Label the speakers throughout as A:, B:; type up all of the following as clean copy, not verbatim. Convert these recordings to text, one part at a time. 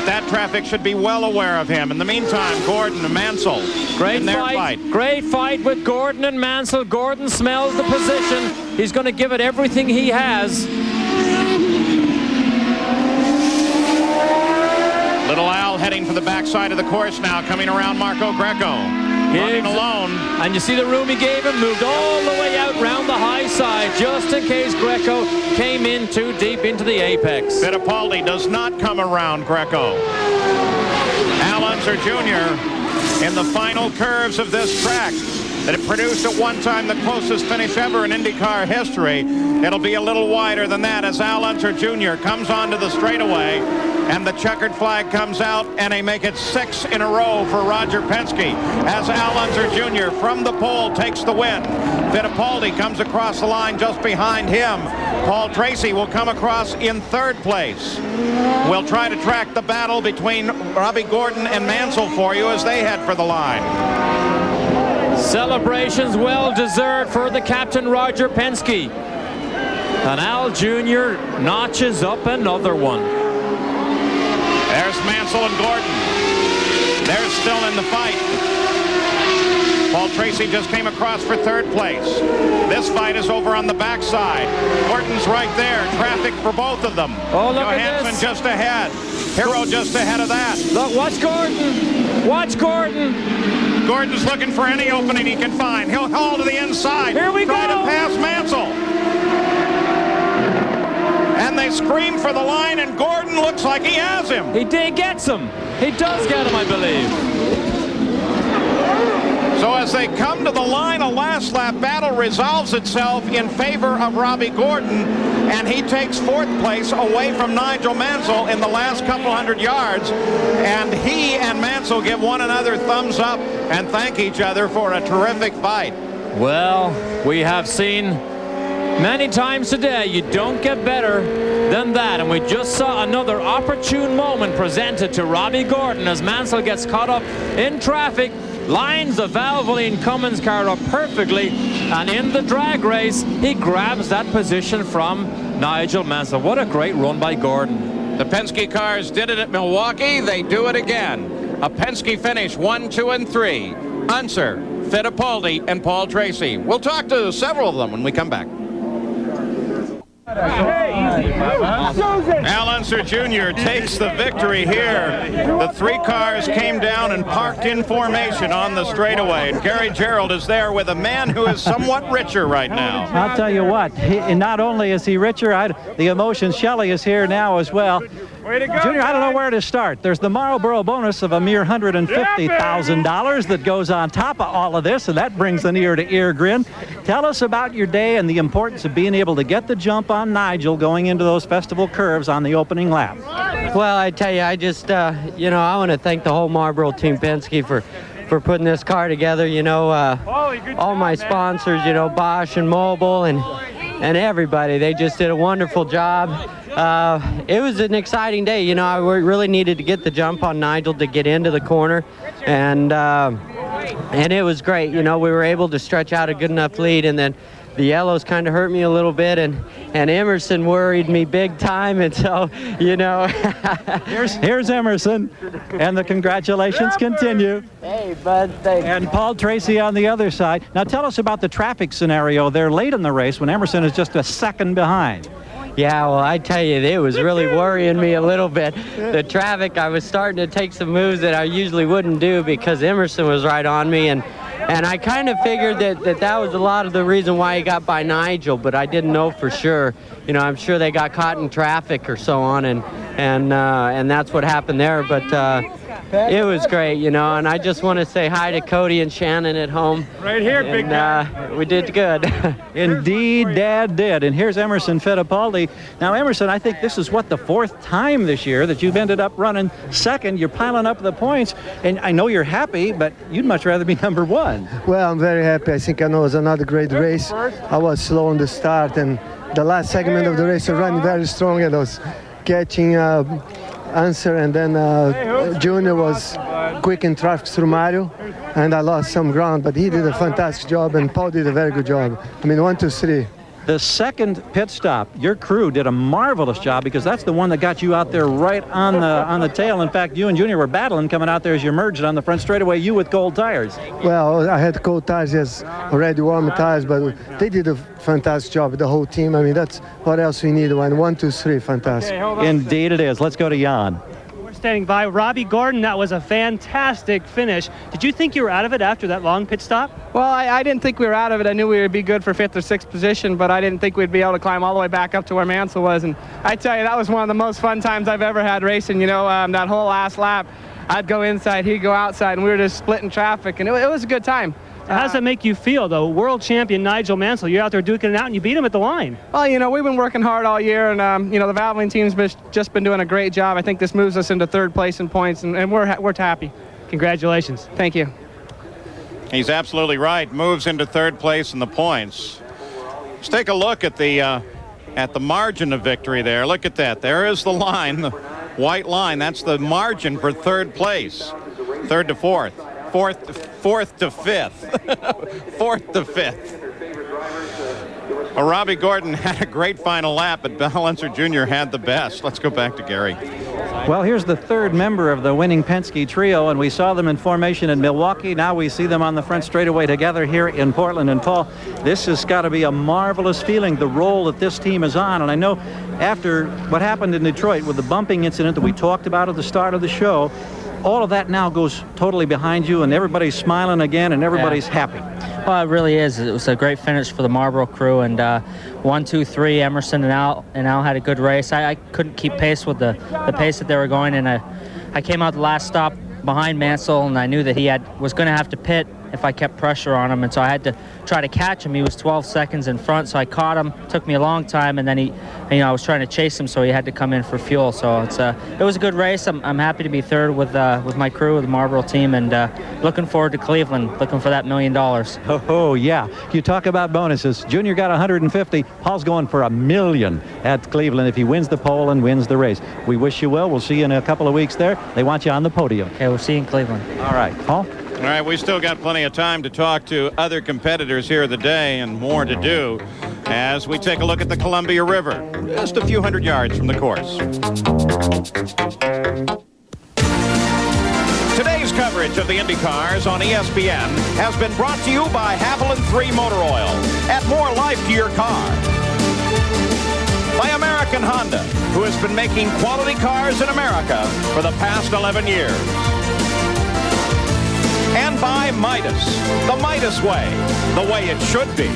A: But that traffic should be well aware of him. In the meantime, Gordon and Mansell in their fight.
B: Great fight with Gordon and Mansell. Gordon smells the position. He's going to give it everything he has.
A: Little Al heading for the backside of the course now, coming around Marco Greco. Running alone.
B: And you see the room he gave him, moved all the way out round the high side, just in case Greco came in too deep into the apex.
A: Fittipaldi does not come around Greco. Al Unser Jr. in the final curves of this track that it produced at one time the closest finish ever in IndyCar history. It'll be a little wider than that as Al Unser Jr. comes onto the straightaway. And the checkered flag comes out, and they make it 6 in a row for Roger Penske as Al Unser Jr. from the pole takes the win. Fittipaldi comes across the line just behind him. Paul Tracy will come across in 3rd place. We'll try to track the battle between Robbie Gordon and Mansell for you as they head for the line.
B: Celebrations well deserved for the captain, Roger Penske. And Al Jr. notches up another one.
A: There's Mansell and Gordon. They're still in the fight. Paul Tracy just came across for 3rd place. This fight is over on the backside. Gordon's right there. Traffic for both of them.
B: Oh, look at
A: Johansson
B: this.
A: Just ahead. Hero just ahead of that.
B: Look, watch Gordon. Watch Gordon.
A: Gordon's looking for any opening he can find. He'll haul to the inside.
B: Here we
A: Try
B: go.
A: to pass Mansell. And they scream for the line, and Gordon looks like he has him.
B: He gets him. He does get him, I believe.
A: So as they come to the line, a last lap battle resolves itself in favor of Robbie Gordon, and he takes 4th place away from Nigel Mansell in the last couple hundred yards. And he and Mansell give one another thumbs up and thank each other for a terrific fight.
B: Well, we have seen many times today, you don't get better than that. And we just saw another opportune moment presented to Robbie Gordon as Mansell gets caught up in traffic, lines the Valvoline Cummins car up perfectly, and in the drag race, he grabs that position from Nigel Mansell. What a great run by Gordon.
A: The Penske cars did it at Milwaukee. They do it again. A Penske finish 1, 2, and 3. Unser, Fittipaldi, and Paul Tracy. We'll talk to several of them when we come back. Al Unser Jr. takes the victory here. The 3 cars came down and parked in formation on the straightaway. And Gary Gerald is there with a man who is somewhat richer right now.
C: I'll tell you what, not only is he richer, the emotion. Shelley is here now as well. Junior, I don't know where to start. There's the Marlboro bonus of a mere $150,000 that goes on top of all of this, and that brings an ear-to-ear grin. Tell us about your day and the importance of being able to get the jump on Nigel going into those festival curves on the opening lap.
D: Well, I tell you, I just, you know, I want to thank the whole Marlboro Team Penske for putting this car together. You know, all my sponsors, you know, Bosch and Mobil and everybody, they just did a wonderful job. It was an exciting day. You know, I really needed to get the jump on Nigel to get into the corner, and it was great. You know, we were able to stretch out a good enough lead, and then the yellows kind of hurt me a little bit, and Emerson worried me big time, and so, you know.
C: Here's Emerson, and the congratulations continue.
D: Hey, bud, thanks.
C: And Paul Tracy on the other side. Now tell us about the traffic scenario there late in the race when Emerson is just a second behind.
D: Yeah, well, I tell you, it was really worrying me a little bit. The traffic, I was starting to take some moves that I usually wouldn't do because Emerson was right on me, and I kind of figured that was a lot of the reason why he got by Nigel, but I didn't know for sure. You know, I'm sure they got caught in traffic or so on, and that's what happened there. But it was great, you know, and I just want to say hi to Cody and Shannon at home.
E: Right here, big guy.
D: We did good.
C: Indeed, Dad did. And here's Emerson Fittipaldi. Now, Emerson, I think this is, the 4th time this year that you've ended up running second. You're piling up the points, and I know you're happy, but you'd much rather be number 1.
F: Well, I'm very happy. I think I know it was another great race. I was slow on the start, and the last segment of the race I ran very strong, and I was catching Unser, and then Junior was quick in traffic through Mario, and I lost some ground, but he did a fantastic job, and Paul did a very good job. I mean, 1, 2, 3.
C: The second pit stop, your crew did a marvelous job because that's the one that got you out there right on the tail. In fact, you and Junior were battling coming out there as you merged on the front straightaway, you with cold tires.
F: Well, I had cold tires, yes, already warm tires, but they did a fantastic job, the whole team. I mean, that's what else we need. 1, 2, 3, fantastic.
C: Indeed it is. Let's go to Jan.
E: Standing by. Robbie Gordon, that was a fantastic finish. Did you think you were out of it after that long pit stop?
G: Well, I didn't think we were out of it. I knew we would be good for 5th or 6th position, but I didn't think we'd be able to climb all the way back up to where Mansell was. And I tell you, that was one of the most fun times I've ever had racing. You know, that whole last lap, I'd go inside, he'd go outside, and we were just splitting traffic, and it was a good time.
E: How does that make you feel, though? World champion Nigel Mansell, you're out there duking it out, and you beat him at the line.
G: Well, you know, we've been working hard all year, and, you know, the Valvoline team's just been doing a great job. I think this moves us into 3rd place in points, and we're happy.
E: Congratulations.
G: Thank you.
A: He's absolutely right. Moves into 3rd place in the points. Let's take a look at the margin of victory there. Look at that. There is the line, the white line. That's the margin for 3rd place. 3rd to 4th. 4th to 5th. 4th to 5th. Well, Robbie Gordon had a great final lap, but Balancer Jr. had the best. Let's go back to Gary.
C: Well, here's the 3rd member of the winning Penske trio, and we saw them in formation in Milwaukee. Now we see them on the front straightaway together here in Portland. And Paul, this has got to be a marvelous feeling, the role that this team is on. And I know after what happened in Detroit with the bumping incident that we talked about at the start of the show, all of that now goes totally behind you, and everybody's smiling again, and everybody's happy.
H: Well, it really is. It was a great finish for the Marlboro crew, and 1, 2, 3, Emerson and Al had a good race. I couldn't keep pace with the pace that they were going, and I came out the last stop behind Mansell, and I knew that he was going to have to pit if I kept pressure on him, and so I had to try to catch him. He was 12 seconds in front, so I caught him. Took me a long time, and then I was trying to chase him, so he had to come in for fuel. So it was a good race. I'm happy to be 3rd with my crew, with the Marlboro team, and looking forward to Cleveland, looking for that $1 million.
C: Oh yeah, you talk about bonuses. Junior got 150. Paul's going for $1 million at Cleveland if he wins the pole and wins the race. We wish you well. We'll see you in a couple of weeks there. They want you on the podium.
H: Okay, we'll see you in Cleveland.
C: All right, Paul.
A: All right, we still got plenty of time to talk to other competitors here of the day, and more to do as we take a look at the Columbia River, just a few hundred yards from the course. Today's coverage of the IndyCars on ESPN has been brought to you by Haviland 3 Motor Oil. Add more life to your car. By American Honda, who has been making quality cars in America for the past 11 years. And by Midas, the Midas way, the way it should be.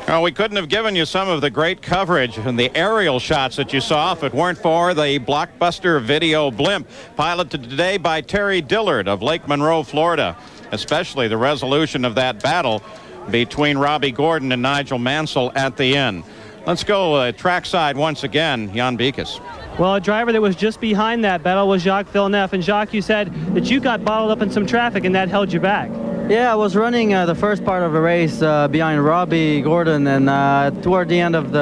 A: Well, we couldn't have given you some of the great coverage and the aerial shots that you saw if it weren't for the blockbuster video blimp piloted today by Terry Dillard of Lake Monroe, Florida, especially the resolution of that battle between Robbie Gordon and Nigel Mansell at the end. Let's go trackside once again, Jan Beekes.
E: Well, a driver that was just behind that battle was Jacques Villeneuve. And Jacques, you said that you got bottled up in some traffic and that held you back.
D: Yeah, I was running the first part of the race behind Robbie Gordon, and toward the end of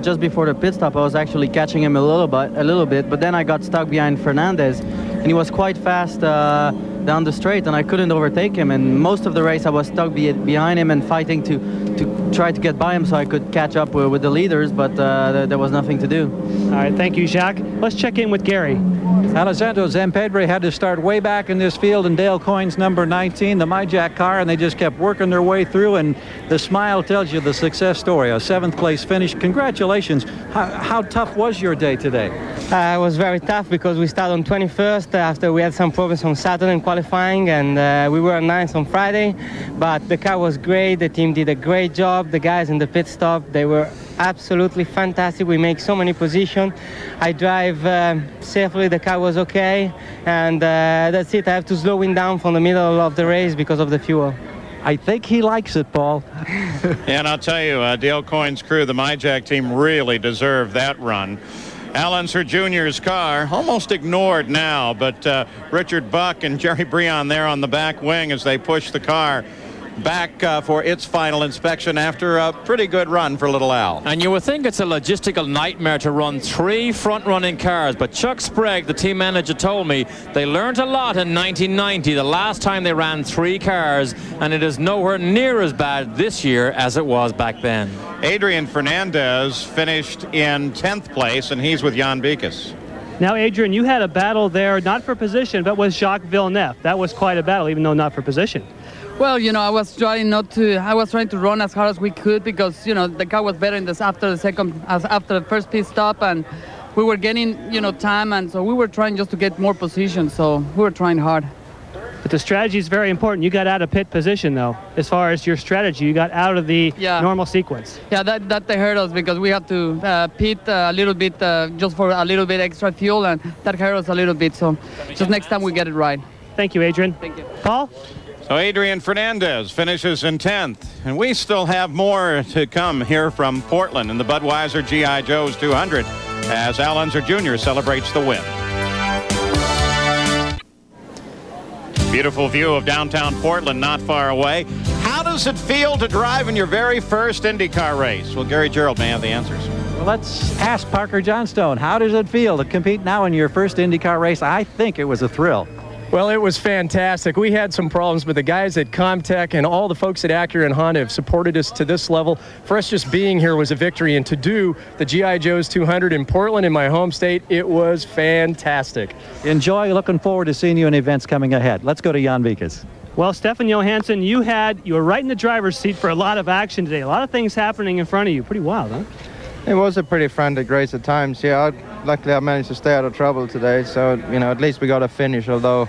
D: just before the pit stop, I was actually catching him a little bit, but then I got stuck behind Fernandez, and he was quite fast down the straight, and I couldn't overtake him. And most of the race, I was stuck behind him and fighting to try to get by him so I could catch up with the leaders, but there was nothing to do.
E: All right, thank you, Jacques. Let's check in with Gary.
C: Alessandro Zampedre had to start way back in this field in Dale Coyne's number 19, the MyJack car, and they just kept working their way through, and the smile tells you the success story. A 7th place finish. Congratulations. How tough was your day today?
I: It was very tough because we started on 21st after we had some problems on Saturday in qualifying, and we were on 9th on Friday, but the car was great. The team did a great job. The guys in the pit stop, they were absolutely fantastic. We make so many positions. I drive safely. The car was okay, and that's it. I have to slow him down from the middle of the race because of the fuel.
C: I think he likes it, Paul.
A: And I'll tell you, Dale Coyne's crew, the MyJack team, really deserved that run. Al Unser Jr.'s car almost ignored now, but Richard Buck and Jerry Breon there on the back wing as they push the car back for its final inspection after a pretty good run for Little Al.
B: And you would think it's a logistical nightmare to run 3 front-running cars, but Chuck Sprague, the team manager, told me they learned a lot in 1990, the last time they ran 3 cars, and it is nowhere near as bad this year as it was back then.
A: Adrian Fernandez finished in 10th place, and he's with Jan Beekes.
E: Now, Adrian, you had a battle there, not for position, but with Jacques Villeneuve. That was quite a battle, even though not for position.
J: Well, you know, I was trying to run as hard as we could because, you know, the car was better in this after the first pit stop, and we were getting, you know, time, and so we were trying just to get more position, so we were trying hard.
E: But the strategy is very important. You got out of pit position, though. As far as your strategy, you got out of the normal sequence.
J: Yeah, that hurt us because we had to pit a little bit just for a little bit extra fuel, and that hurt us a little bit. So just next time we get it right.
E: Thank you, Adrian.
J: Thank you.
E: Paul?
A: So Adrian Fernandez finishes in 10th, and we still have more to come here from Portland in the Budweiser G.I. Joe's 200 as Al Unser Jr. celebrates the win. Beautiful view of downtown Portland, not far away. How does it feel to drive in your very first IndyCar race? Well, Gary Gerald may have the answers.
C: Well, let's ask Parker Johnstone. How does it feel to compete now in your first IndyCar race? I think it was a thrill.
K: Well, it was fantastic. We had some problems, but the guys at Comtech and all the folks at Acura and Honda have supported us to this level. For us, just being here was a victory, and to do the G.I. Joe's 200 in Portland, in my home state, it was fantastic.
C: Enjoy. Looking forward to seeing you in events coming ahead. Let's go to Jan Beekes.
E: Well, Stefan Johansson, you were right in the driver's seat for a lot of action today. A lot of things happening in front of you. Pretty wild, huh?
L: It was a pretty frantic race at times. Yeah, luckily I managed to stay out of trouble today, so, you know, at least we got a finish, although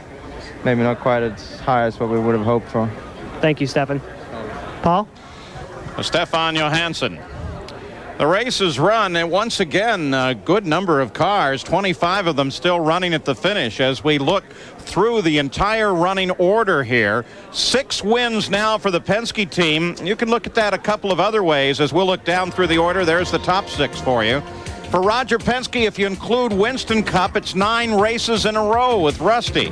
L: maybe not quite as high as what we would have hoped for.
E: Thank you, Stefan. Paul?
A: Stefan Johansson. The race is run, and once again, a good number of cars, 25 of them still running at the finish as we look through the entire running order here. 6 wins now for the Penske team. You can look at that a couple of other ways as we'll look down through the order. There's the top 6 for you. For Roger Penske, if you include Winston Cup, it's 9 races in a row with Rusty.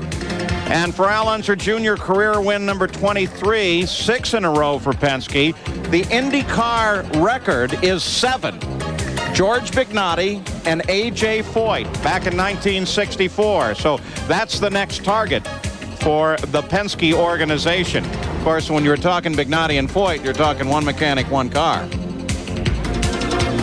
A: And for Al Unser Jr., career win number 23, 6 in a row for Penske. The IndyCar record is 7. George Bignotti and A.J. Foyt back in 1964. So that's the next target for the Penske organization. Of course, when you're talking Bignotti and Foyt, you're talking 1 mechanic, 1 car.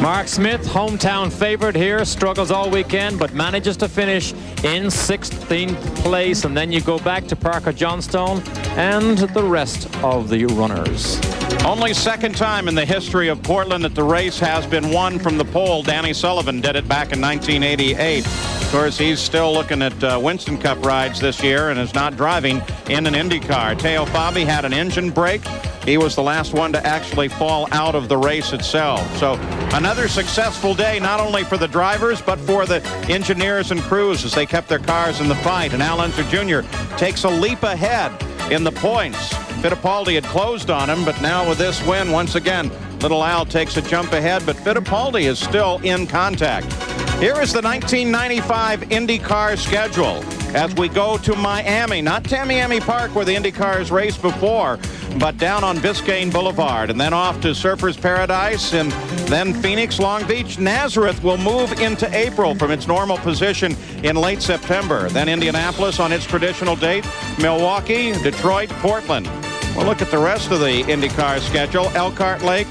B: Mark Smith, hometown favorite here, struggles all weekend, but manages to finish in 16th place. And then you go back to Parker Johnstone and the rest of the runners.
A: Only second time in the history of Portland that the race has been won from the pole. Danny Sullivan did it back in 1988. Of course, he's still looking at Winston Cup rides this year and is not driving in an IndyCar. Teo Fabi had an engine break. He was the last one to actually fall out of the race itself. So another successful day, not only for the drivers, but for the engineers and crews as they kept their cars in the fight. And Al Unser Jr. takes a leap ahead in the points. Fittipaldi had closed on him, but now with this win, once again, Little Al takes a jump ahead, but Fittipaldi is still in contact. Here is the 1995 IndyCar schedule as we go to Miami, not Tamiami Park where the IndyCars raced before, but down on Biscayne Boulevard, and then off to Surfers Paradise, and then Phoenix, Long Beach. Nazareth will move into April from its normal position in late September. Then Indianapolis on its traditional date, Milwaukee, Detroit, Portland. We'll look at the rest of the IndyCar schedule. Elkhart Lake,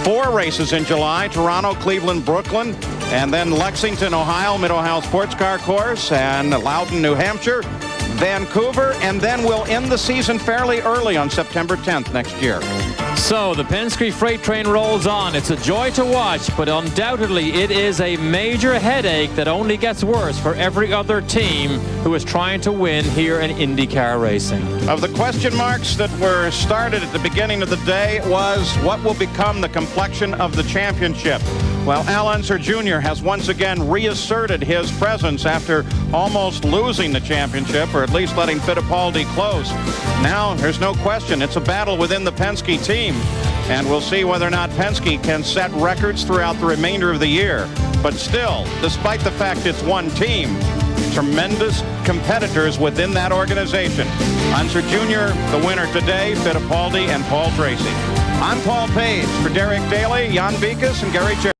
A: 4 races in July, Toronto, Cleveland, Brooklyn, and then Lexington, Ohio, Mid-Ohio Sports Car Course, and Loudon, New Hampshire, Vancouver, and then we'll end the season fairly early on September 10th next year.
B: So the Penske freight train rolls on. It's a joy to watch, but undoubtedly it is a major headache that only gets worse for every other team who is trying to win here in IndyCar racing.
A: Of the question marks that were started at the beginning of the day was what will become the complexion of the championship. Well, Al Unser Jr. has once again reasserted his presence after almost losing the championship, or at least letting Fittipaldi close. Now, there's no question, it's a battle within the Penske team, and we'll see whether or not Penske can set records throughout the remainder of the year. But still, despite the fact it's one team, tremendous competitors within that organization. Unser Jr., the winner today, Fittipaldi and Paul Tracy. I'm Paul Page for Derek Daly, Jan Beekes, and Gary Cherry.